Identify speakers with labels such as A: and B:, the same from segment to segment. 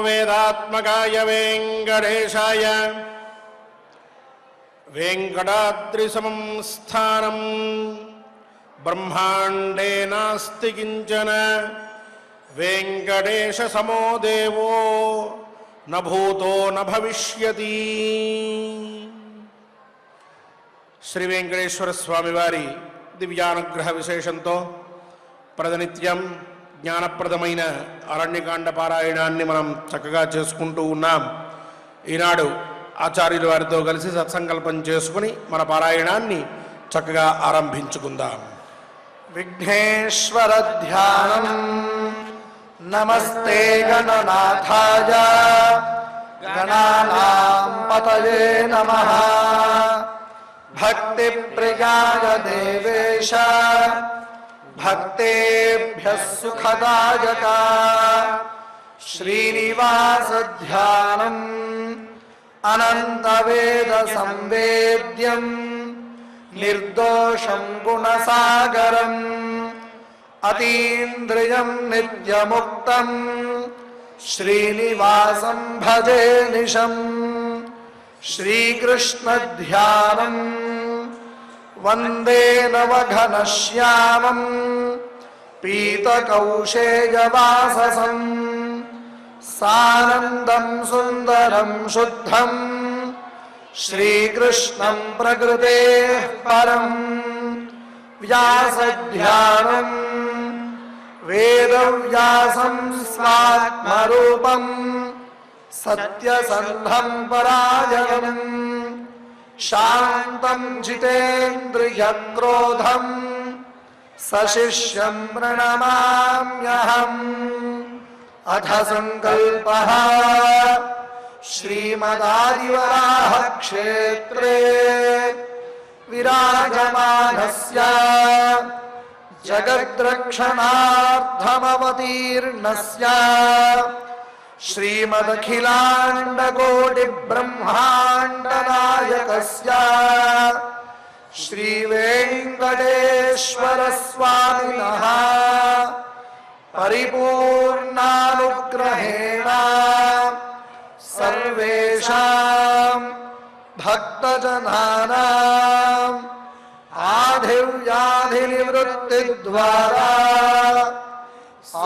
A: వేదాత్మకాయ వెంకటేశాయ వెంకటాద్రిసమం స్థానం బ్రహ్మాండే నాస్తి కించన వెంకటేశ సమో దేవో న భూతో న భవిష్యతి. శ్రీ వెంకటేశ్వర స్వామివారి దివ్యానుగ్రహ విశేషంతో ప్రతినిత్యం జ్ఞానప్రదమైన అరణ్యకాండ పారాయణాన్ని మనం చక్కగా చేసుకుంటూ ఉన్నాం. ఈనాడు ఆచార్యుల వారితో కలిసి సత్సంకల్పం చేసుకుని మన పారాయణాన్ని చక్కగా ఆరంభించుకుందాం.
B: విఘ్నేశ్వర ధ్యానం. నమస్తే గణనాథాయ గణానాం పతయే నమః. భక్తి ప్రియాయ దేవేశ భక్తేభ్యః సుఖదాయక. శ్రీనివాస ధ్యానం అనంత వేద సంవేద్యం నిర్దోషం గుణసాగరం అతీంద్రియం నిత్యముక్తం శ్రీనివాసం భజే నిశం. శ్రీకృష్ణ ధ్యానం వందే నవఘనశ్యామం పీతకౌశేయవాససం సానందం సుందరం శుద్ధం శ్రీకృష్ణం ప్రకృతేః పరం. వ్యాసధ్యానం వేదవ్యాసం స్వాత్మరూపం సత్యసంధం పరాయణం శాంతం జితేంద్రియక్రోధం సశిష్యం ప్రణమామ్యహం. అథ సంకల్పః శ్రీమదాదివరాహ క్షేత్రే విరాజమానస్య జగద్రక్షణార్థమవతీర్ణస్య శ్రీమదఖిలాండకోటి బ్రహ్మాండ నాయకస్య శ్రీ వెంకటేశ్వర స్వామినః పరిపూర్ణానుగ్రహేణ సర్వేషాం భక్తజనానాం ఆధివ్యాధినివృత్తి ద్వారా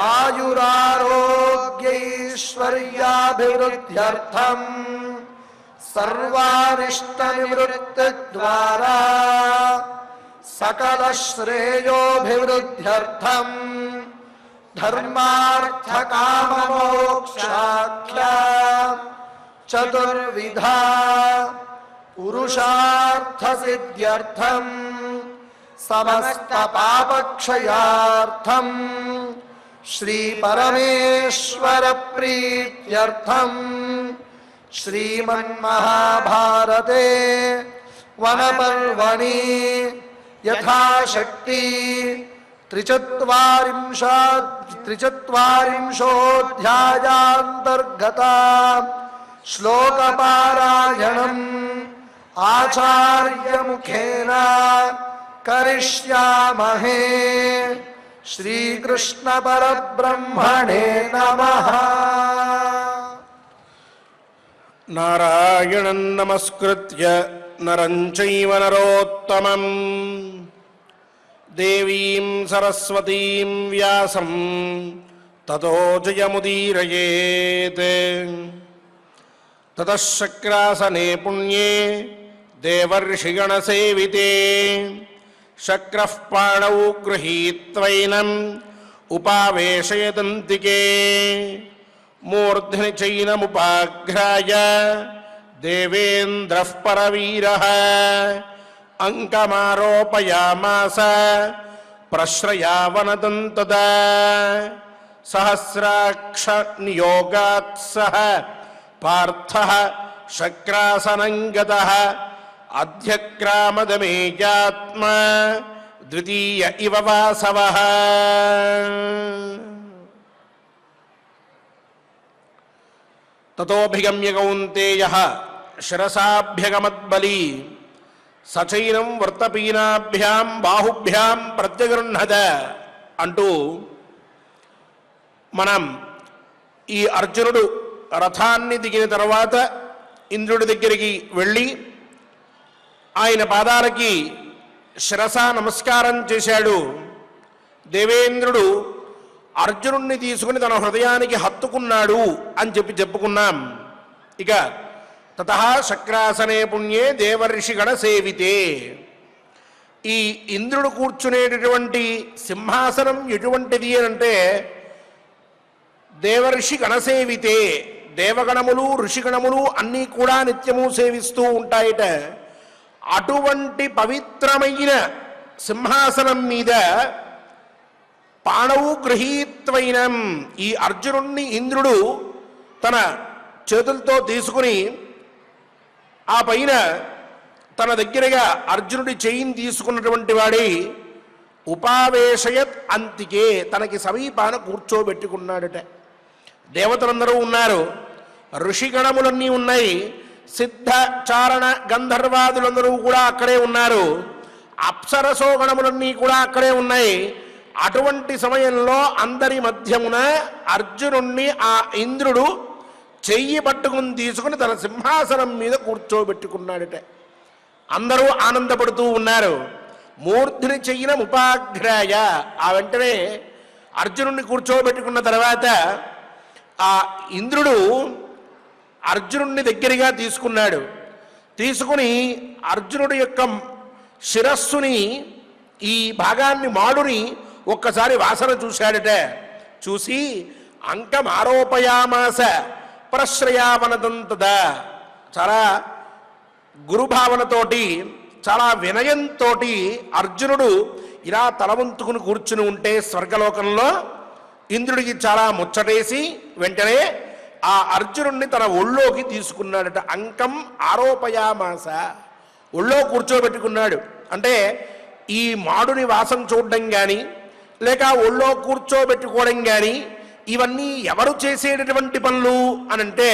B: ఆయురారోగ్యైశ్వర్యాభివృద్ధ్యర్థం సర్వానిష్టనివృత్తి ద్వారా సకల శ్రేయోభివృద్ధ్యర్థం ధర్మార్థకామమోక్షాఖ్య చతుర్విధా పురుషార్థ సిద్ధ్యర్థం సమస్త పాపక్షయార్థం శ్రీ పరమేశ్వర ప్రీత్యర్థం శ్రీమన్మహాభారతే వనపర్వణి యథాశక్తి త్రిచత్వారింశోऽధ్యాయాంతర్గత శ్లోకపారాయణం ఆచార్యముఖేన కరిష్యామహే. శ్రీకృష్ణ పరబ్రహ్మణే నమః.
A: నారాయణం నమస్కృత్య నరం చైవ నరోత్తమం దేవీం సరస్వతీం వ్యాసం తతో జయముదీరయేత్. తతః శక్రాసనే పుణ్యే దేవర్షిగణసేవితే శక్రః పాణౌ గృహీత్వైనం ఉపావేశయదంతికే మూర్ధ్ని చైనముపాఘ్రాయ దేవేంద్రః పరవీరః అంకమారోపయామాస ప్రశ్రయావనదంతదా సహస్రాక్ష నియోగాత్ సహ పార్థః శక్రాసనం గతః అధ్యక్రామదమేయాత్మా ద్వితీయ ఇవ వాసవః. తతోభిగమ్య కౌంతేయః శిరసాభ్యగమద్బలి సచైనం వర్తపీనాభ్యాం బాహుభ్యాం ప్రత్యగృహ్ణత అంటూ మనం ఈ అర్జునుడు రథాన్ని దిగిన తర్వాత ఇంద్రుడి దగ్గరికి వెళ్ళి ఆయన పాదాలకి శిరస నమస్కారం చేశాడు. దేవేంద్రుడు అర్జునుణ్ణి తీసుకుని తన హృదయానికి హత్తుకున్నాడు అని చెప్పుకున్నాం. ఇక తతః శక్రాసనే పుణ్యే దేవర్షిగణ సేవితే. ఈ ఇంద్రుడు కూర్చునేటటువంటి సింహాసనం ఎటువంటిది అంటే దేవర్షి గణసేవితే, దేవగణములు ఋషిగణములు అన్నీ కూడా నిత్యము సేవిస్తూ ఉంటాయట. అటువంటి పవిత్రమైన సింహాసనం మీద పాణవు గృహీత్వైనం, ఈ అర్జునుణ్ణి ఇంద్రుడు తన చేతులతో తీసుకుని ఆ పైన తన దగ్గరగా అర్జునుడి చెయ్యిని తీసుకున్నటువంటి వాడి ఉపావేశయత్ అంతికే, తనకి సమీపాన కూర్చోబెట్టుకున్నాడట. దేవతలందరూ ఉన్నారు, ఋషిగణములన్నీ ఉన్నాయి, సిద్ధ చారణ గంధర్వాదులందరూ కూడా అక్కడే ఉన్నారు, అప్సరసోగణములన్నీ కూడా అక్కడే ఉన్నాయి. అటువంటి సమయంలో అందరి మధ్యమున అర్జునుణ్ణి ఆ ఇంద్రుడు చెయ్యి పట్టుకుని తీసుకుని తన సింహాసనం మీద కూర్చోబెట్టుకున్నాడట. అందరూ ఆనందపడుతూ ఉన్నారు. మూర్ధిని చెయ్యిన ఉపాఘ్రాయ, ఆ వెంటనే అర్జునుడిని కూర్చోబెట్టుకున్న తర్వాత ఆ ఇంద్రుడు అర్జునుడిని దగ్గరగా తీసుకున్నాడు. తీసుకుని అర్జునుడి యొక్క శిరస్సుని, ఈ భాగాన్ని మాడుని ఒక్కసారి వాసన చూశాడట. చూసి అంకమారోపయామాస ప్రశ్రయావనదంతదా, చాలా గురుభావనతోటి చాలా వినయంతో అర్జునుడు ఇలా తలవంతుకుని కూర్చుని ఉంటే స్వర్గలోకంలో ఇంద్రుడికి చాలా ముచ్చటేసి వెంటనే ఆ అర్జునుడిని తన ఒళ్ళోకి తీసుకున్నాడట. అంకం ఆరోపయామాస, ఒళ్ళో కూర్చోబెట్టుకున్నాడు. అంటే ఈ మాడుని వాసన చూడడం కానీ లేక ఒళ్ళో కూర్చోబెట్టుకోవడం కానీ ఇవన్నీ ఎవరు చేసేటటువంటి పనులు అనంటే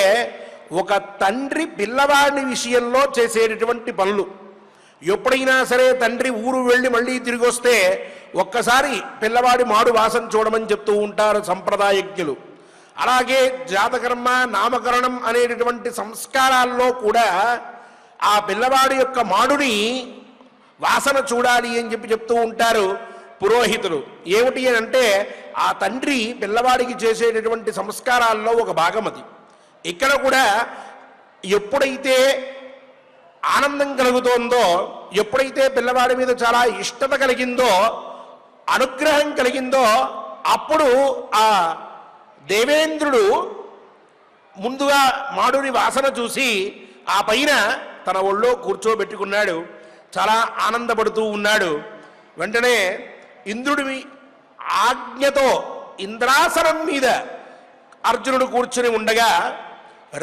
A: ఒక తండ్రి పిల్లవాడి విషయంలో చేసేటటువంటి పనులు. ఎప్పుడైనా సరే తండ్రి ఊరు వెళ్ళి మళ్ళీ తిరిగి వస్తే ఒక్కసారి పిల్లవాడి మాడు వాసన చూడమని చెప్తూ ఉంటారు సంప్రదాయజ్ఞులు. అలాగే జాతకర్మ నామకరణం అనేటటువంటి సంస్కారాల్లో కూడా ఆ పిల్లవాడి యొక్క మాడుని వాసన చూడాలి అని చెప్తూ ఉంటారు పురోహితులు. ఏమిటి అని అంటే ఆ తండ్రి పిల్లవాడికి చేసేటటువంటి సంస్కారాల్లో ఒక భాగం అది. ఇక్కడ కూడా ఎప్పుడైతే ఆనందం కలుగుతోందో, ఎప్పుడైతే పిల్లవాడి మీద చాలా ఇష్టత కలిగిందో, అనుగ్రహం కలిగిందో, అప్పుడు ఆ దేవేంద్రుడు ముందుగా మాడుని వాసన చూసి ఆ పైన తన ఒళ్ళో కూర్చోబెట్టుకున్నాడు. చాలా ఆనందపడుతూ ఉన్నాడు. వెంటనే ఇంద్రుడి ఆజ్ఞతో ఇంద్రాసనం మీద అర్జునుడు కూర్చుని ఉండగా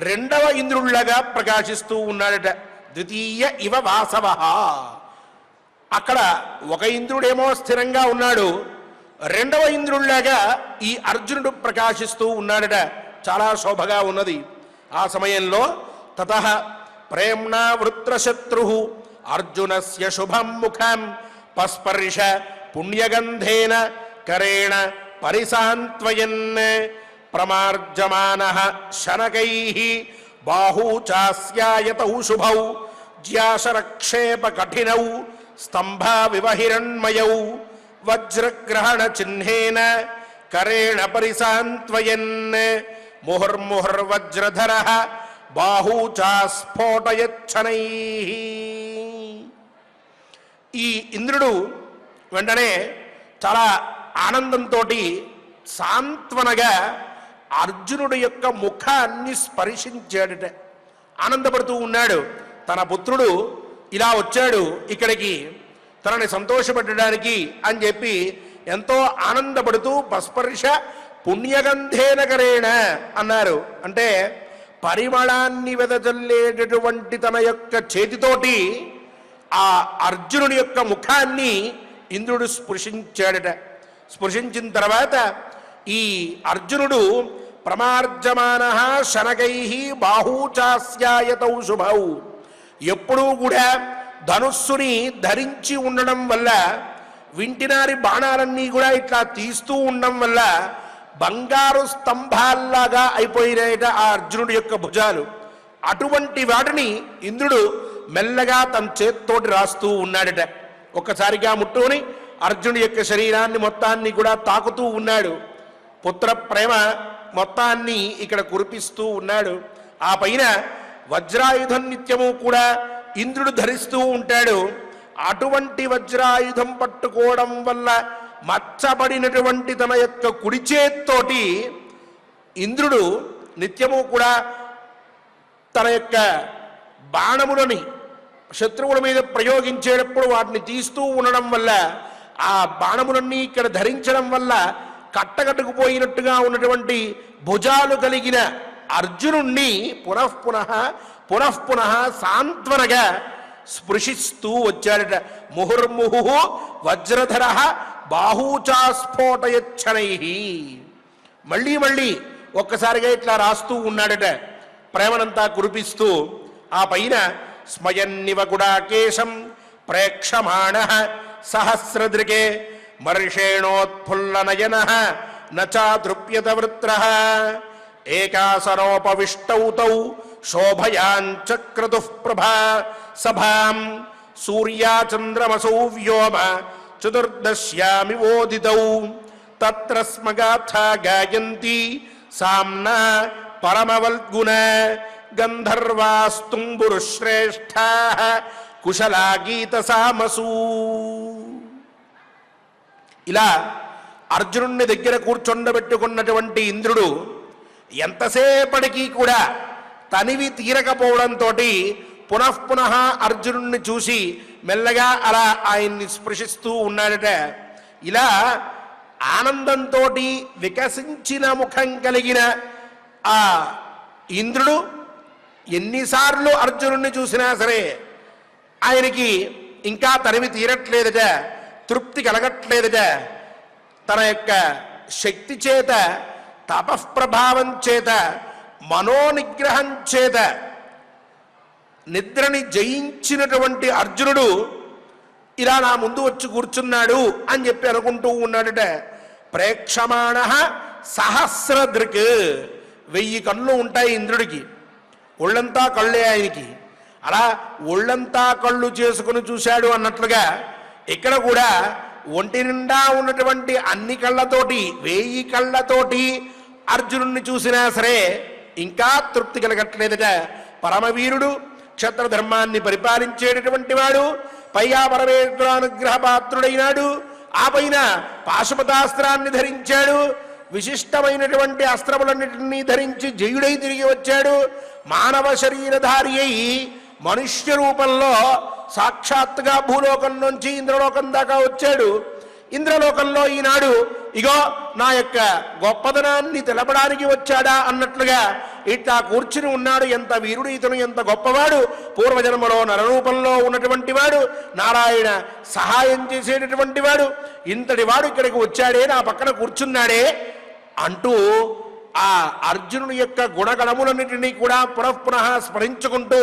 A: రెండవ ఇంద్రుడిలాగా ప్రకాశిస్తూ ఉన్నాడట. ద్వితీయ ఇవ వాసవ. అక్కడ ఒక ఇంద్రుడేమో స్థిరంగా ఉన్నాడు, రెండవ ఇంద్రుడిలాగా ఈ అర్జునుడు ప్రకాశిస్తూ ఉన్నాడట. చాలా శోభగా ఉన్నది. ఆ సమయంలో తతః ప్రేమ్ణా వృత్రశత్రు అర్జునస్య శుభం ముఖం పస్పర్శ పుణ్యగంధేన కరేణ పరిసాంత్వయన్ ప్రమార్జమానః శనకైః బాహూ చాస్యాయతౌ శుభౌ జ్యాశరక్షేప కఠినౌ స్తంభావివ హిరణ్మయౌ వజ్రగ్రహణ చిహ్నేన కరేణ పరిసాంత్వయన్ ముహుర్ముహుర్వజ్రధరః బాహూ చాస్ఫోటయచ్చనైః. ఈ ఇంద్రుడు వెంటనే చాలా ఆనందంతో సాంత్వనగా అర్జునుడి యొక్క ముఖాన్ని స్పర్శించాడట. ఆనందపడుతూ ఉన్నాడు. తన పుత్రుడు ఇలా వచ్చాడు ఇక్కడికి తనని సంతోషపెట్టడానికి అని చెప్పి ఎంతో ఆనందపడుతూ పస్పర్శ పుణ్యగంధేనకరేణ అన్నారు. అంటే పరిమళాన్ని వెదజల్లేటటువంటి తన యొక్క చేతితోటి ఆ అర్జునుడి యొక్క ముఖాన్ని ఇంద్రుడు స్పృశించాడట. స్పృశించిన తర్వాత ఈ అర్జునుడు ప్రమార్జమానః శనకైః బాహూ చాస్యాయతౌ శుభౌ, ఎప్పుడూ కూడా ధనుస్సుని ధరించి ఉండడం వల్ల వింటినారి బాణాలన్నీ కూడా ఇట్లా తీస్తూ ఉండడం వల్ల బంగారు స్తంభాల్లాగా అయిపోయినాయట ఆ అర్జునుడి యొక్క భుజాలు. అటువంటి వాటిని ఇంద్రుడు మెల్లగా తన చేత్తోటి రాస్తూ ఉన్నాడట. ఒక్కసారిగా ముట్టుకొని అర్జునుడి యొక్క శరీరాన్ని మొత్తాన్ని కూడా తాకుతూ ఉన్నాడు. పుత్ర ప్రేమ మొత్తాన్ని ఇక్కడ కురిపిస్తూ ఉన్నాడు. ఆ పైన వజ్రాయుధం నిత్యము కూడా ఇంద్రుడు ధరిస్తూ ఉంటాడు. అటువంటి వజ్రాయుధం పట్టుకోవడం వల్ల మచ్చబడినటువంటి తన యొక్క కుడి చేత్తోటి ఇంద్రుడు నిత్యము కూడా తన యొక్క బాణములని శత్రువుల మీద ప్రయోగించేటప్పుడు వాటిని తీస్తూ ఉండడం వల్ల ఆ బాణములన్నీ ఇక్కడ ధరించడం వల్ల కట్టకట్టుకుపోయినట్టుగా ఉన్నటువంటి భుజాలు కలిగిన అర్జునుణ్ణి పునఃపునః సాంత్వనగా స్పృశిస్తూ వచ్చాడట. ముహుర్ముహు వజ్రధర బాహూచాస్ఫోటయచ్చనై. మళ్ళీ మళ్ళీ ఒక్కసారిగా ఇట్లా రాస్తూ ఉన్నాడట, ప్రేమనంతా కురిపిస్తూ. ఆ పైన స్మయన్నివ గుడాకేశం ప్రేక్షమాణ సహస్రదృకే మర్షేణోత్ఫుల్లనయన నచాతృప్యత వృత్రః ఏకాసనోపవిష్టౌ తౌ శోభయాంచక్రతుః ప్రభా సభాం సూర్యాచంద్రమసౌ వ్యోమ చతుర్దశ్యామివోదితౌ తత్ర స్మగాథా గాయంతి సామ్నా పరమవల్గుణ గంధర్వాస్తుంబురుశ్రేష్ఠాః కుశలా గీత సామసూ. ఇలా అర్జునుడిని దగ్గర కూర్చొండబెట్టుకున్నటువంటి ఇంద్రుడు ఎంతసేపటికి కూడా తనివి తీరకపోవడంతో పునఃపునః అర్జునుడిని చూసి మెల్లగా అలా ఆయన్ని స్పృశిస్తూ ఉన్నాడట. ఇలా ఆనందంతో వికసించిన ముఖం కలిగిన ఆ ఇంద్రుడు ఎన్నిసార్లు అర్జునుడిని చూసినా సరే ఆయనకి ఇంకా తనివి తీరట్లేదట, తృప్తి కలగట్లేదట. తన యొక్క శక్తి చేత, తపఃప్రభావం చేత, మనోనిగ్రహం చేత నిద్రని జయించినటువంటి అర్జునుడు ఇలా నా ముందు వచ్చి కూర్చున్నాడు అని చెప్పి అనుకుంటూ ఉన్నాడట. ప్రేక్షమాణ సహస్రదృక్, 1000 కళ్ళు ఉంటాయి ఇంద్రుడికి, ఒళ్ళంతా కళ్ళే ఆయనకి. అలా ఒళ్ళంతా కళ్ళు చేసుకుని చూశాడు అన్నట్లుగా ఇక్కడ కూడా ఒంటి నిండా ఉన్నటువంటి అన్ని కళ్ళతోటి 1000 కళ్ళతోటి అర్జునుడిని చూసినా సరే ఇంకా తృప్తి కలగట్లేదట. పరమవీరుడు, క్షత్రధర్మాన్ని పరిపాలించేటటువంటి వాడు, పైగా పరమేశ్వరానుగ్రహ పాత్రుడైనాడు. ఆ పైన పాశుపతాస్త్రాన్ని ధరించాడు, విశిష్టమైనటువంటి అస్త్రములన్నింటినీ ధరించి జయుడై తిరిగి వచ్చాడు. మానవ శరీరధారి అయి మనుష్య రూపంలో సాక్షాత్తుగా భూలోకం నుంచి ఇంద్రలోకం దాకా వచ్చాడు. ఇంద్రలోకంలో ఈనాడు ఇగో నా యొక్క గొప్పదనాన్ని తెలపడానికి వచ్చాడా అన్నట్లుగా ఇట్లా కూర్చుని ఉన్నాడు. ఎంత వీరుడు ఇతను, ఎంత గొప్పవాడు! పూర్వజన్మలో నరరూపంలో ఉన్నటువంటి వాడు, నారాయణ సహాయం చేసేటటువంటి వాడు, ఇంతటి వాడు ఇక్కడికి వచ్చాడే, నా పక్కన కూర్చున్నాడే అంటూ ఆ అర్జునుడి యొక్క గుణగణములన్నిటినీ కూడా పునఃపునః స్మరించుకుంటూ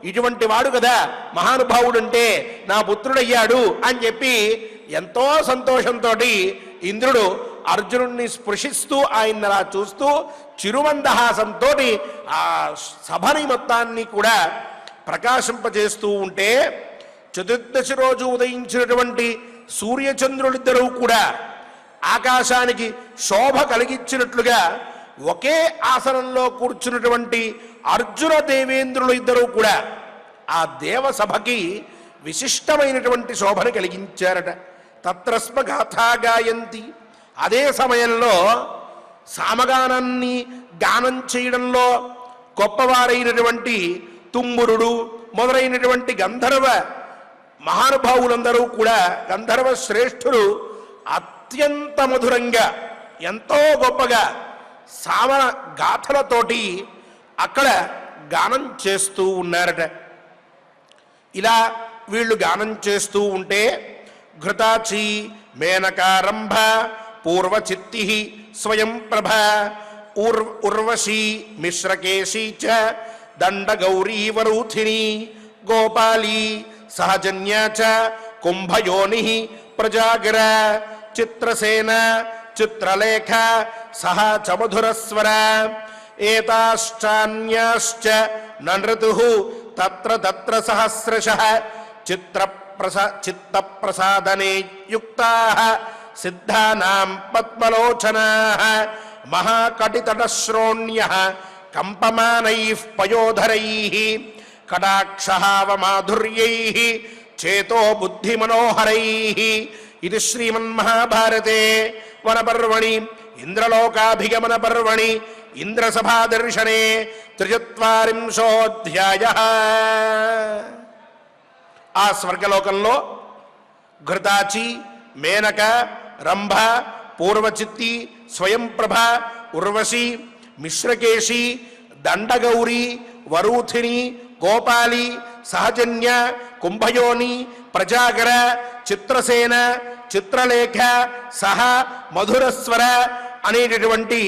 A: ఇటువంటి వాడు కదా మహానుభావుడంటే, నా పుత్రుడయ్యాడు అని చెప్పి ఎంతో సంతోషంతో ఇంద్రుడు అర్జునుడిని స్పృశిస్తూ ఆయన్ని అలా చూస్తూ చిరుమందహాసంతో ఆ సభని మొత్తాన్ని కూడా ప్రకాశింపజేస్తూ ఉంటే, చతుర్దశి రోజు ఉదయించినటువంటి సూర్యచంద్రులిద్దరూ కూడా ఆకాశానికి శోభ కలిగించినట్లుగా ఒకే ఆసనంలో కూర్చున్నటువంటి అర్జున దేవేంద్రులు ఇద్దరూ కూడా ఆ దేవసభకి విశిష్టమైనటువంటి శోభను కలిగించారట. తత్రస్మ గాథా గాయంతి. అదే సమయంలో సామగానాన్ని గానం చేయడంలో గొప్పవారైనటువంటి తుంబురుడు మొదలైనటువంటి గంధర్వ మహానుభావులందరూ కూడా, గంధర్వ శ్రేష్ఠులు అత్యంత మధురంగా ఎంతో గొప్పగా సామన గాథలతోటి అక్కడ గానం చేస్తూ ఉన్నారట. ఇలా వీళ్ళు గానం చేస్తూ ఉంటే ఘృతాచి మేనకారంభ పూర్వచిత్తి స్వయం ప్రభ ఉర్వశీ మిశ్రకేశీ చ దండగౌరీవరూథిని గోపాలీ సహజన్యా చ కుంభయోని ప్రజాగర చిత్రసేన చిత్రలేఖ సహ చ మధురస్వర ఏతాశ్చాన్యాశ్చ నృతుః తత్ర తత్ర సహస్రశః చిత్తప్రసాదనే యుక్తాః సిద్ధానాం పద్మలోచనాః మహాకటితటశ్రోణ్యః కంపమానైః పయోధరైః కటాక్షహావమాధుర్యైః చేతో బుద్ధిమనోహరైః. ఇది శ్రీమన్మహాభారతే వనపర్వణి ఇంద్రలోకాభిగమన పర్వణి ఇంద్రసభాదర్శనే 43ోऽధ్యాయః. ఆ స్వర్గలోకంలో ఘృతాచి, మేనక, రంభ, పూర్వచిత్తి, స్వయంప్రభ, ఉర్వశి, మిశ్రకేశి, దండగౌరి, వరూథిని, గోపాలి, సహజన్య, కుంభయోని, ప్రజాగర, చిత్రసేన, చిత్రలేఖ సహ మధురస్వర అనేటటువంటి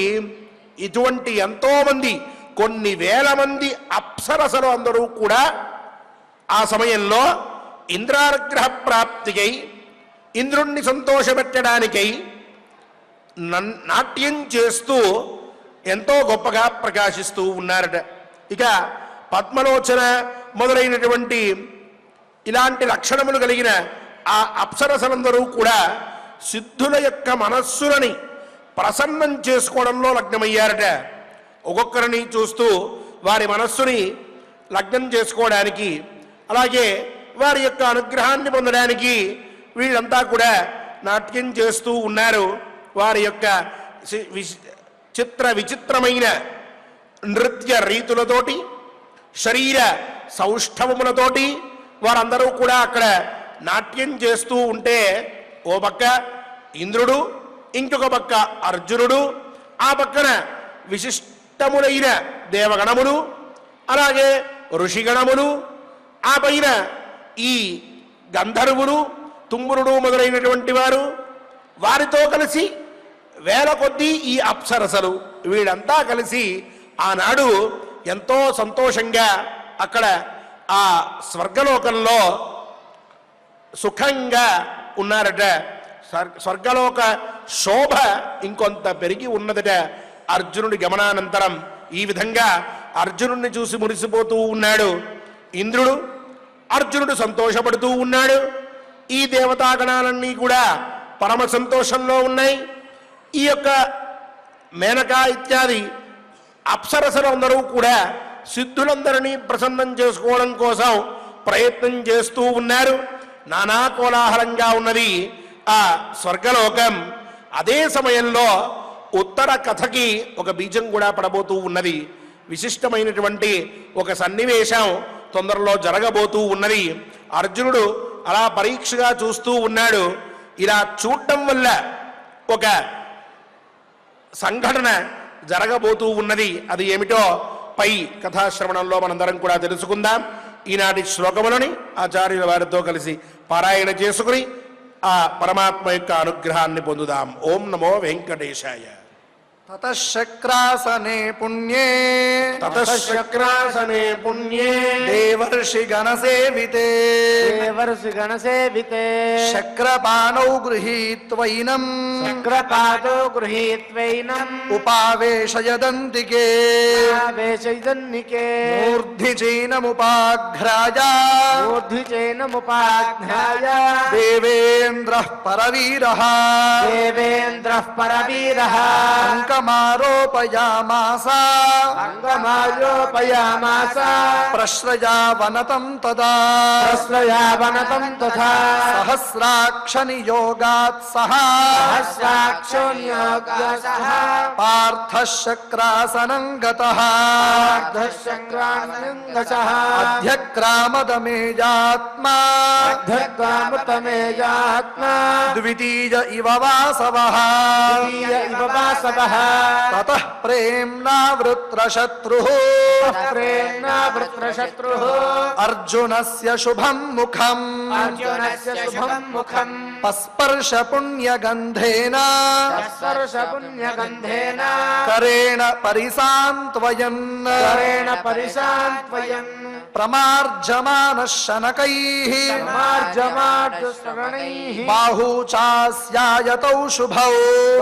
A: ఇటువంటి ఎంతోమంది కొన్ని వేల మంది అప్సరసలు అందరూ కూడా ఆ సమయంలో ఇంద్రానుగ్రహ ప్రాప్తికై ఇంద్రుణ్ణి సంతోషపెట్టడానికై నాట్యం చేస్తూ ఎంతో గొప్పగా ప్రకాశిస్తూ ఉన్నారట. ఇక పద్మలోచన మొదలైనటువంటి ఇలాంటి లక్షణములు కలిగిన ఆ అప్సరసలందరూ కూడా సిద్ధుల యొక్క మనస్సులని ప్రసన్నం చేసుకోవడంలో లగ్నమయ్యారట. ఒక్కొక్కరిని చూస్తూ వారి మనస్సుని లగ్నం చేసుకోవడానికి, అలాగే వారి యొక్క అనుగ్రహాన్ని పొందడానికి వీళ్ళంతా కూడా నాట్యం చేస్తూ ఉన్నారు. వారి యొక్క విచిత్రమైన నృత్య రీతులతోటి, శరీర సౌష్ఠవములతోటి వారందరూ కూడా అక్కడ నాట్యం చేస్తూ ఉంటే ఓ పక్క ఇంద్రుడు, ఇంకొక పక్క అర్జునుడు, ఆ పక్కన విశిష్టములైన దేవగణములు, అలాగే ఋషిగణములు, ఆ పైన ఈ గంధర్వులు, తుంబురుడు మొదలైనటువంటి వారు, వారితో కలిసి వేల కొద్దీ ఈ అప్సరసలు వీళ్ళంతా కలిసి ఆనాడు ఎంతో సంతోషంగా అక్కడ ఆ స్వర్గలోకంలో సుఖంగా ఉన్నారట. స్వర్గలోక శోభ ఇంకొంత పెరిగి ఉన్నదట అర్జునుడి గమనానంతరం. ఈ విధంగా అర్జునుడిని చూసి మురిసిపోతూ ఉన్నాడు ఇంద్రుడు. అర్జునుడు సంతోషపడుతూ ఉన్నాడు. ఈ దేవతాగణాలన్నీ కూడా పరమ సంతోషంలో ఉన్నాయి. ఈ యొక్క మేనక ఇత్యాది అప్సరసలందరూ కూడా సిద్ధులందరినీ ప్రసన్నం చేసుకోవడం కోసం ప్రయత్నం చేస్తూ ఉన్నారు. నానా కోలాహలంగా ఉన్నది ఆ స్వర్గలోకం. అదే సమయంలో ఉత్తర కథకి ఒక బీజం కూడా పడబోతూ ఉన్నది. విశిష్టమైనటువంటి ఒక సన్నివేశం తొందరలో జరగబోతూ ఉన్నది. అర్జునుడు అలా పరీక్షగా చూస్తూ ఉన్నాడు. ఇలా చూడటం వల్ల ఒక సంఘటన జరగబోతూ ఉన్నది. అది ఏమిటో పై కథాశ్రవణంలో మనందరం కూడా తెలుసుకుందాం. ఈనాటి శ్లోకములని ఆచార్యుల వారితో కలిసి పారాయణ చేసుకుని ఆ పరమాత్మ యొక్క అనుగ్రహాన్ని పొందుదాం. ఓం నమో వెంకటేశాయ.
B: తతశక్రాసనే పుణ్యే
A: తతశక్రాసనే పుణ్యే
B: దేవర్షి గణసేవితే శక్రపాణౌ గృహీత్వైనం ఉపావేశయదంతికే మూర్ధ్ని చైనముపాఘ్రాయ దేవేంద్రః పరవీరః అంగమారోపయామాస ప్రశ్రయావనతం తదా సహస్రాక్షనియోగాత్ సహ పార్థశక్రాసనం గతః అధ్యక్రామదమేజాత్మా ద్వితీయ ఇవ వాసవః తతః ప్రేమ్నావృత్రశత్రుః అర్జునస్య శుభం ముఖం పస్పర్శ పుణ్యగంధేన కరేణ పరిసాంత్వయన్ ప్రమార్జమాన శనకైః
C: మార్జమార్జశ్రవణైః
B: బాహూ చాస్యాయతౌ శుభౌ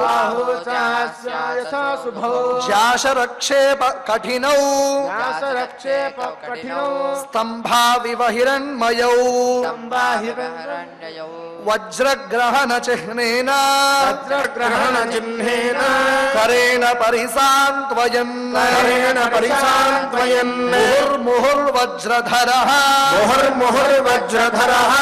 C: బాహుచాస్యాయథా శుభో
B: జాశరక్షేప కఠినౌ
C: వ్యాసరక్షేప కఠినో
B: స్తంభావివ హిరణ్మయౌ
C: సంబాహిరణ్యయౌ
B: వజ్రగ్రహణ చిహ్నేన
A: వజ్రగ్రహణ చిహ్నేన
B: కరేణ పరిసాంత్వయన్
A: కరేణ పరిసాంత్వయన్
B: ముహుర్ముహుర్వజ్రధరః
A: ముహుర్ముహుర్వజ్రధరః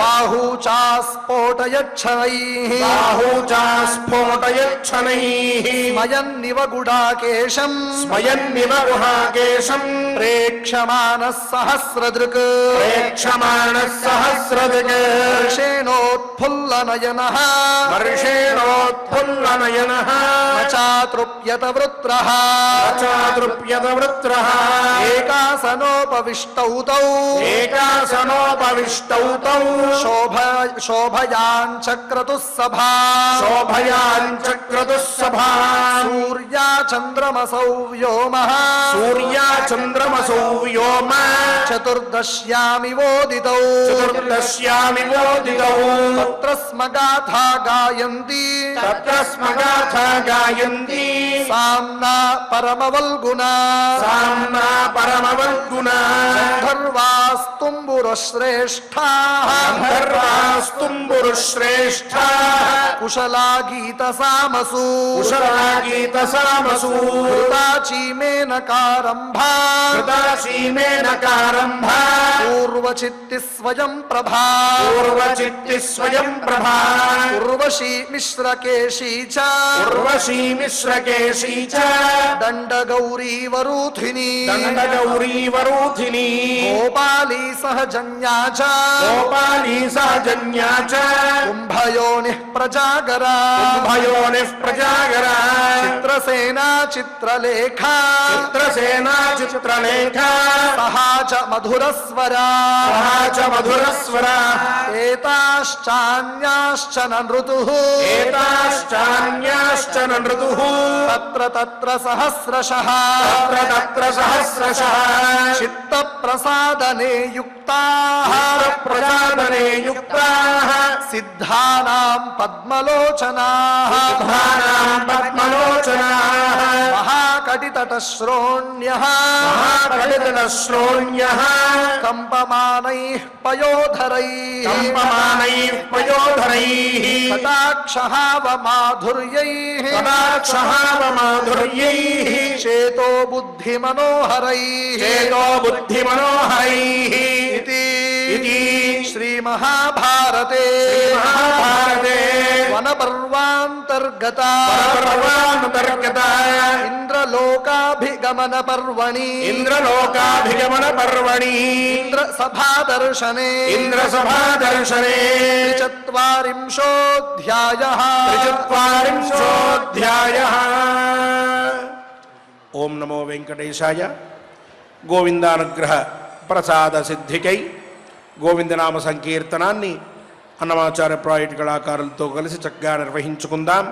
B: బాహూ చాస్ఫోటయచ్చనైః
A: బాహూచాస్ఫోటయచ్చనైః
B: స్మయన్నివ గుడాకేశం
A: స్మయన్నివ గుహాకేశం
B: ప్రేక్షమానః సహస్రదృక్
A: ప్రేక్షమాణः సహస్రదిక్
B: హర్షేణోత్ఫుల్లనయనః
A: వర్షేణోత్ఫుల్లనయనः
B: చాతృప్యత వృత్రః
A: చాతృప్యదవృత్రः
B: ఏకాసనోపవిష్టౌ తౌ
A: ఏకాసనోపవిష్టౌ తౌ
B: శోభయాञ्चक्रतुः సభా
A: శోభయాञ्चक्रतुः సభా
B: సూర్యా చంద్రమసౌ వ్యోమః
A: సూర్యా చంద్రమసౌ వ్యోమ
B: చతుర్దశ్యామివోదితౌ
A: చతుర్దశ్యామివోదితౌ
B: తత్ర స్మ గాథా గాయంతి
A: తత్ర స్మ గాథా గాయంతి
B: సామ్నా పరమవల్గునా
A: సామ్నా పరమవల్గునా
B: గంధర్వాస్తుంబురశ్రేష్ఠాః
A: గంధర్వాస్తుంబురుశ్రేష్ఠాః
B: కుశలా గీత సామసు
A: కుశలాగీత సామసు
B: ఘృతాచీమేనకారంభా
A: కృతాశీమేనకారంభా
B: పూర్వచిత్తి స్వయం ప్రభా
A: పూర్వచిత్తి స్వయం ప్రభా
B: ఉర్వశీ మిశ్రకేశీ చ
A: ఉర్వశీ మిశ్రకేశీ చ
B: దండగౌరీ వరూథిని
A: దండగౌరీ వరూథిని
B: గోపాలీ సహజన్యా చ
A: గోపాలీ సహజన్యా చ
B: కుంభయోనిః ప్రజాగరా
A: కుంభయోనిః ప్రజాగరా
B: చిత్రసేనా చిత్రలేఖా
A: చిత్రసేనా చిత్రలేఖా
B: సహా చ మధురస్వరా
A: సహా చ మధురస్వరా
B: ఏతాశ్చాన్యాశ్చ నృతుః
A: ఏతాశ్చాన్యాశ్చ నృతుః
B: తత్ర తత్ర సహస్రశః
A: తత్ర తత్ర సహస్రశః
B: చిత్త ప్రసాదనే యుక్తాః
A: ప్రసాదనే యుక్తాః
B: సిద్ధానాం పద్మలోచనాః
A: సిద్ధానాం పద్మలోచనాః
B: మహాకటితట శ్రోణ్యః
A: మహాకటితశ్రోణ్యః
B: కంపమానైః పయోధరైః
A: కంపమానైః పయోధరైః
B: కటాక్షహావ మాధుర్యైః
A: కటాక్షహావ మాధుర్యైః
B: చేతో బుద్ధి మనోహరైః
A: చేతో బుద్ధిమనోహరైః
B: ఇతి
A: ఇతి
B: శ్రీ మహాభారతే
A: మహాభారతే
B: వనపర్వాంతర్గత
A: పర్వానుతర్గత
B: ఇంద్రలోకాభిగమన పర్వణి
A: ఇంద్రలోకాభిగమన పర్వణి
B: ఇంద్రసభాదర్శనే
A: ఇంద్రసభాదర్శనే
B: చత్వారింశోऽధ్యాయః
A: చత్వారింశోऽధ్యాయః. ఓం నమో వెంకటేశాయ. గోవిందానుగ్రహ ప్రసాద సిద్ధికై గోవిందనామ సంకీర్తనాన్ని అన్నమాచార్య ప్రాజెక్ట్ కళాకారులతో కలిసి చక్కగా నిర్వహించుకుందాం.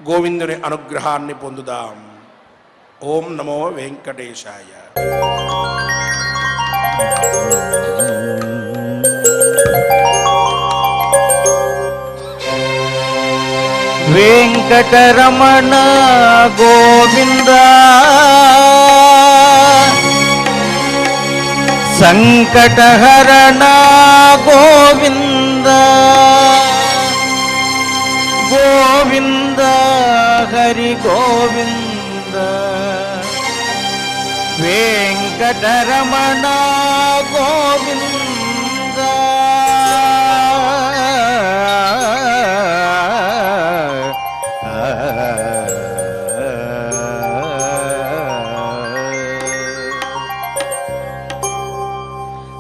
A: గోవిందుని అనుగ్రహాన్ని పొందుదాం. ఓం నమో వెంకటేశాయ.
C: వెంకటరమణ గోవింద సంకటహరణ గోవింద గోవింద హరి గోవింద వెంకటరమణ గోవింద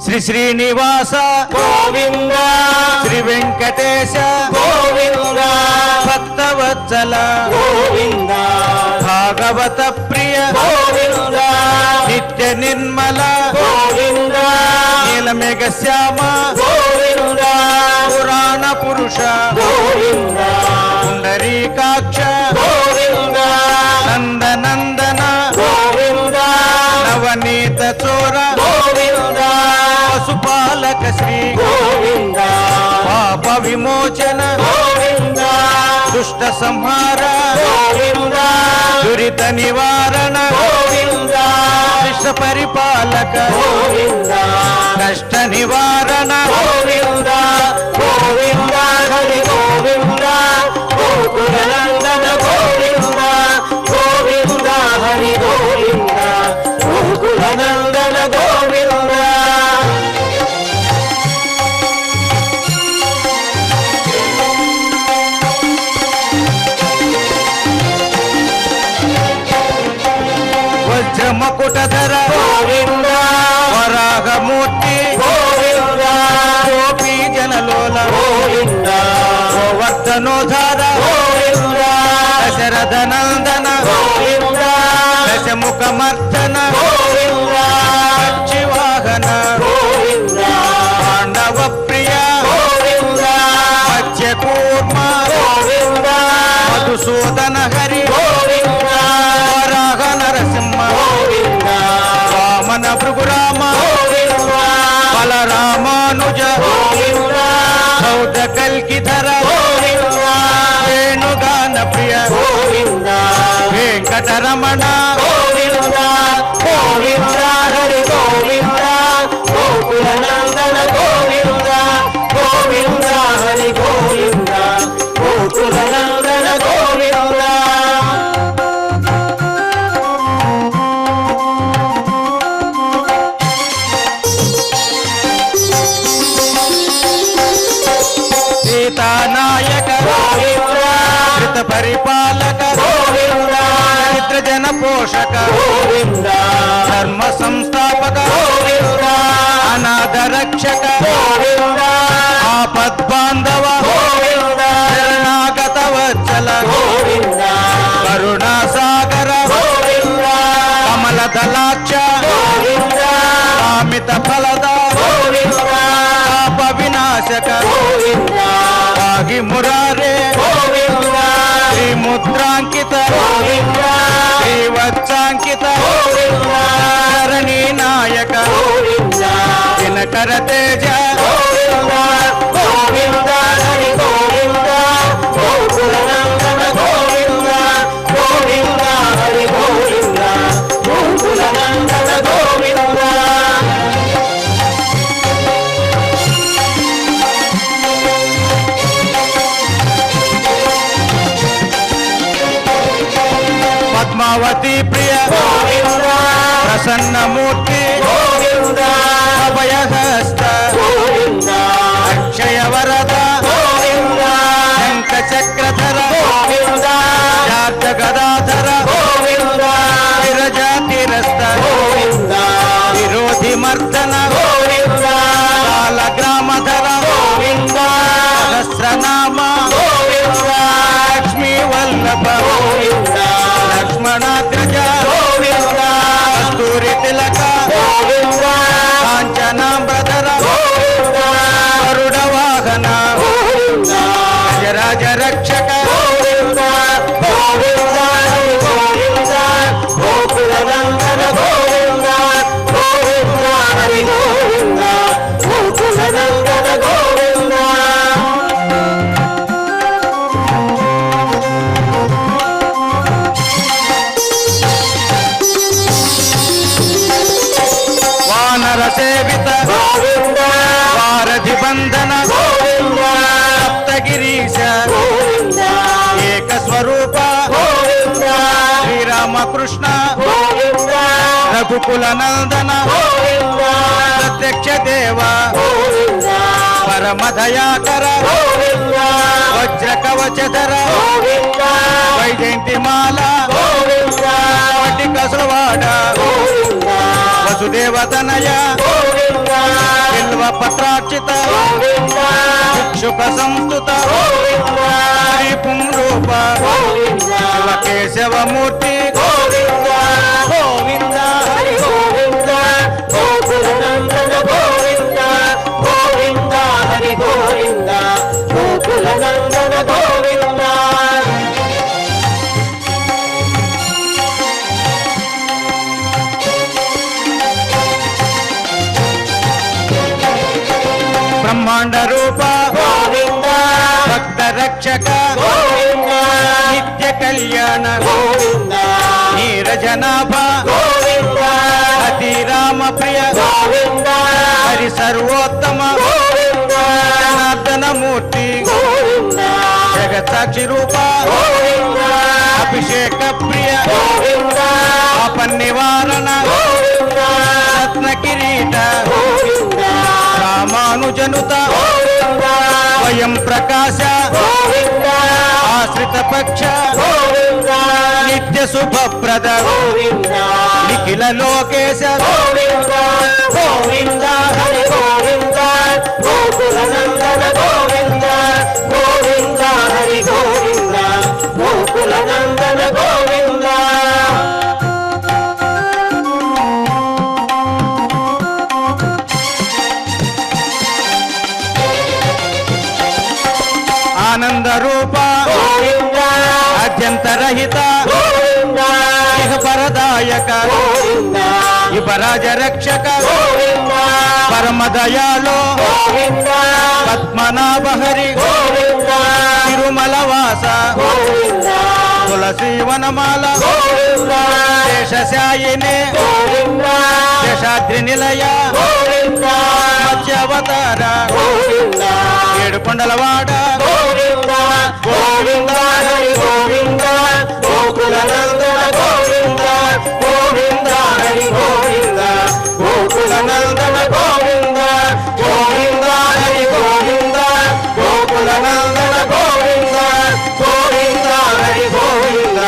C: శ్రీ శ్రీనివాస గోవింద శ్రీ వెంకటేశ గోవింద భక్తవత్సల గోవింద భాగవత ప్రియ గోవింద నిత్య నిర్మల గోవింద నీలమేఘ శ్యామ గోవింద పురాణ పురుష గోవింద పుండరీకాక్ష గోవింద నందనందన గోవింద నవనీత చోర గోవింద సంహార
D: గోవింద
C: దురిత నివారణ
D: గోవింద
C: కృష్ణ పరిపాలక
D: గోవింద
C: కష్ట నివారణ
D: గోవింద గోవింద హరి గోవింద గోకుల నందన గోవింద గోవింద హరి గోవింద గోకుల నందన గోవింద
C: వజ్రమకుటధర
D: గోవింద
C: వరాహమూర్తి
D: గోవింద
C: గోపీ జనలోల
D: గోవింద
C: గోవర్ధనోధార
D: గోవింద
C: దశరథ నందన
D: గోవింద
C: దశముఖమర్దన
D: గోవింద
C: పక్షివాహన
D: గోవింద
C: పాండవ ప్రియ
D: గోవింద
C: మత్స్యకూర్మ
D: గోవింద
C: మధుసూదన హరి
D: గోవింద
C: వరాహ నరసింహ
D: గోవింద
C: వామన భృగురామ
D: గోవింద
C: బలరామానుజ
D: గోవింద
C: సౌద కల్కిధర
D: గోవింద
C: వేణుగాన ప్రియ
D: గోవింద
C: వెంకటరమణ
D: గోవింద గోవింద హరి గోవింద గోకుల నందన గోవింద గోవింద హరి గోవింద గోకుల నందన గోవింద
C: సీతానాయక
D: గోవింద
C: కృత పరిపాలక
D: గోవింద
C: చిత్రజన పోషక
D: గోవింద
C: ధర్మ సంస్థాపక
D: గోవింద
C: అనాథ రక్షక
D: గోవింద
C: ఆపద్బాంధవ
D: గోవింద
C: శరణాగత వత్సల
D: గోవింద
C: కరుణా సాగర
D: గోవింద
C: కమల దళాక్ష
D: గోవింద
C: కామిత ఫలద
D: గోవింద
C: పాప వినాశక
D: గోవింద
C: భాగి మురారే
D: గోవింద
C: శ్రీముద్రాంకిత
D: గోవింద
C: శ్రీవత్సాంకిత
D: గోవింద
C: ధరణి నాయక
D: గోవింద
C: దినకర తేజ
D: గోవింద గోవింద హరి గోవింద గోకుల నందన గోవింద గోవింద హరి గోవింద గోకుల నందన గోవింద
C: పద్మావతి ప్రియ
D: గోవింద
C: ప్రసన్నమూర్తి
D: గోవింద
C: అభయహస్త
D: గోవింద
C: అక్షయ వరద
D: గోవింద
C: శంఖ చక్రధర
D: గోవింద
C: జాత గదాధర
D: గోవింద
C: విరజాతిరస్త
D: గోవింద
C: విరోధి మర్దన
D: గోవింద
C: కాల గ్రామధర
D: గోవింద
C: సహస్రనామ
D: గోవింద
C: లక్ష్మీ వల్లభ
D: గోవింద
C: లక్ష్మణాగ్రజ
D: గోవింద
C: కస్తూరి తిలక
D: గోవింద
C: కాంచనాంబధర
D: గోవింద
C: గరుడ వాహన
D: గోవింద
C: గజరాజ రక్షక
D: గోవింద గోవింద హరి గోవింద గోకుల నందన గోవింద గోవింద హరి గోవింద గోకుల నందన గోవింద
C: వానర సేవిత
D: గోవింద
C: వారధి బంధన
D: గోవింద
C: సప్తగిరీశ
D: గోవింద
C: ఏక స్వరూప
D: గోవింద
C: శ్రీరామకృష్ణ
D: గోవింద
C: రఘుకుల నందన
D: గోవింద
C: ప్రత్యక్ష దేవ
D: గోవింద
C: పరమ దయాకర
D: గోవింద
C: వజ్ర కవచధర
D: గోవింద
C: వైజయంతిమాల
D: గోవింద
C: వటి కసులవాడ
D: గోవింద
C: వసుదేవతనయ
D: గోవింద
C: బిల్వ పత్రార్చిత
D: గోవింద
C: భిక్షుక సంస్తుత
D: గోవింద
C: శ్రీ పుంరూప
D: గోవింద
C: శివ కేశవమూర్తి
D: గోవింద గోవింద హరి గోవింద గోకుల నందన గోవింద గోవింద హరి గోవింద గోకుల నందన గోవింద
C: బ్రహ్మాండ రూప
D: గోవింద
C: భక్త రక్షక
D: గోవింద
C: నిత్య కళ్యాణ
D: గోవింద
C: నీరజనాభ
D: గోవింద
C: అతి రామ ప్రియ
D: గోవింద
C: హరి సర్వోత్తమ
D: గోవింద
C: జనార్దన మూర్తి
D: గోవింద
C: జగత్సాక్షి రూప
D: గోవింద
C: అభిషేక ప్రియ
D: గోవింద
C: పాప నివారణ
D: గోవింద
C: రత్న కిరీట
D: గోవింద
C: రామానుజనుత
D: గోవింద
C: స్వయం ప్రకాశ
D: గోవింద
C: ఆశ్రిత పక్ష
D: గోవింద
C: నిత్య శుభప్రద
D: గోవింద
C: నిఖిల లోకేశ
D: గోవింద గోవింద హరి గోవింద గోకుల నందన గోవింద గోవింద హరి గోవింద గోకుల నందన గోవింద
C: ఆనంద రూప
D: గోవింద
C: అత్యంతరహిత
D: గోవింద
C: ఇహ పరదాయక
D: గోవింద
C: ఇపరాజ రక్షక
D: గోవింద
C: పరమ దయాలో
D: గోవింద
C: పద్మనాభ హరి
D: గోవింద
C: తిరుమల వాస
D: గోవింద
C: తులసి వనమాల
D: గోవింద
C: శేషశాయినే
D: గోవింద
C: శేషాద్రి నిలయ
D: గోవింద
C: మత్స్యావతార
D: గోవింద
C: ఏడు కొండలవాడ
D: గోవింద గోవింద హరి గోవింద గోకుల నందన గోవింద గోవింద హరి గోవింద గోకుల నందన గోవింద గోవింద హరి గోవింద గోకుల నందన గోవింద గోవింద హరి గోవింద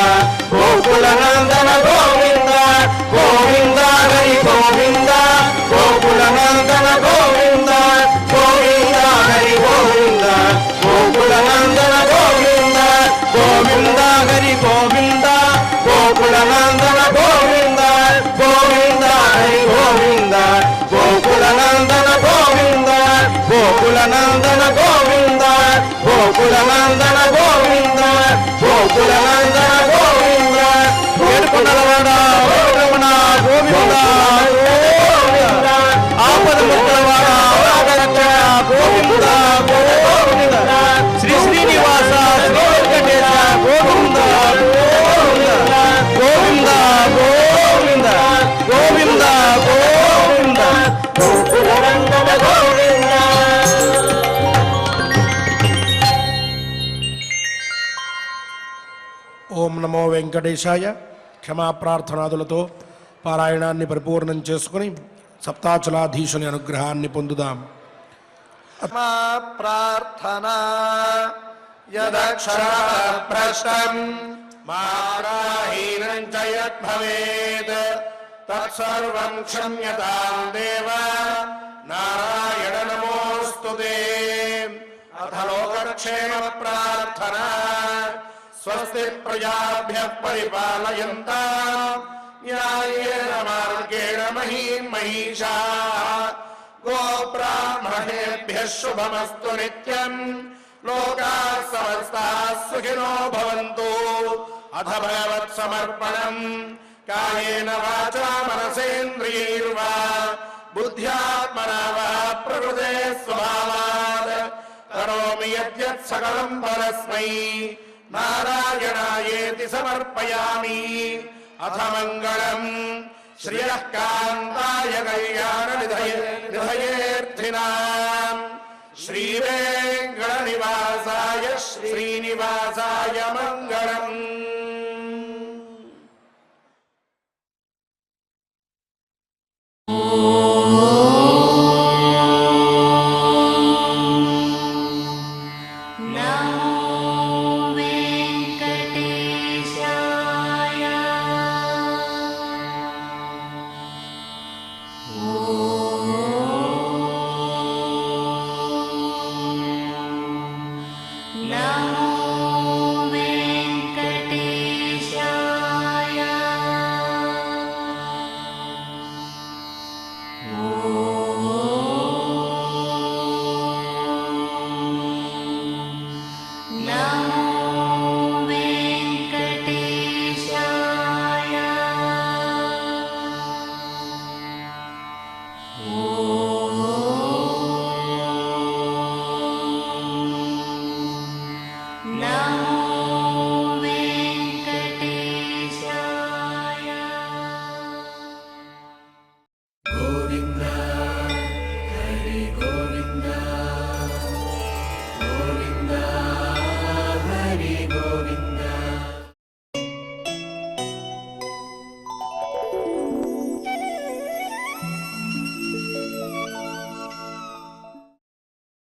D: గోకుల నందన గోవింద గోవింద హరి గోవింద గోకుల నందన గోవింద గోవింద హరి గోవింద గోకుల నందన గోవింద గోవింద హరి గోవింద గోకుల నందన గోవింద గోవింద హరి గోవింద గోకుల నందన గోవింద గోకుల నందన గోవింద గోకుల నందన గోవింద గోకుల నందన గోవింద
C: ఏడుకొండలవాడ రమణ గోవింద
D: గోవింద
C: ఆపద ముక్కలవాడ రక్షణ గోవింద గోవింద శ్రీ శ్రీనివాస శ్రీ వెంకటేశ గోవింద గోవింద గోవింద గోవింద గోవింద
D: గోకుల నందన గోవింద
A: ఓం నమో వెంకటేశాయ. క్షమా ప్రార్థనాదులతో పారాయణాన్ని పరిపూర్ణం చేసుకుని సప్తాచలాధీశుని అనుగ్రహాన్ని పొందుదాం.
B: మా ప్రార్థనా
A: యదక్షరాభ్రష్టం మాత్రాహీనం చ యద్భవేత్ తత్సర్వం క్షమ్యతాం దేవ నారాయణ నమోస్తుతే. అథ లోకక్షేమ ప్రార్థనా. స్వస్తి ప్రజాభ్యః పరిపాలయంతాం న్యాయేన మార్గేణ మహీం మహిషాః. గోబ్రాహ్మణేభ్యः శుభమస్తు నిత్యం. లోకాः సమస్తాः సుఖినో భవంతు. అథ భగవత్ సమర్పణం. కాయేన వాచా మనసేంద్రియైర్వా బుద్ధ్యాత్మనా వా ప్రకృతే స్వభావాత్ కరోమి యద్యత్ సకలం పరస్మై నారాయణాయేతి సమర్పయామి. అథ మంగళం శ్రియః కాంతాయ కళ్యాణ నిధయేర్థినాం శ్రీవేంకట నివాసాయ శ్రీనివాసాయ మంగళం.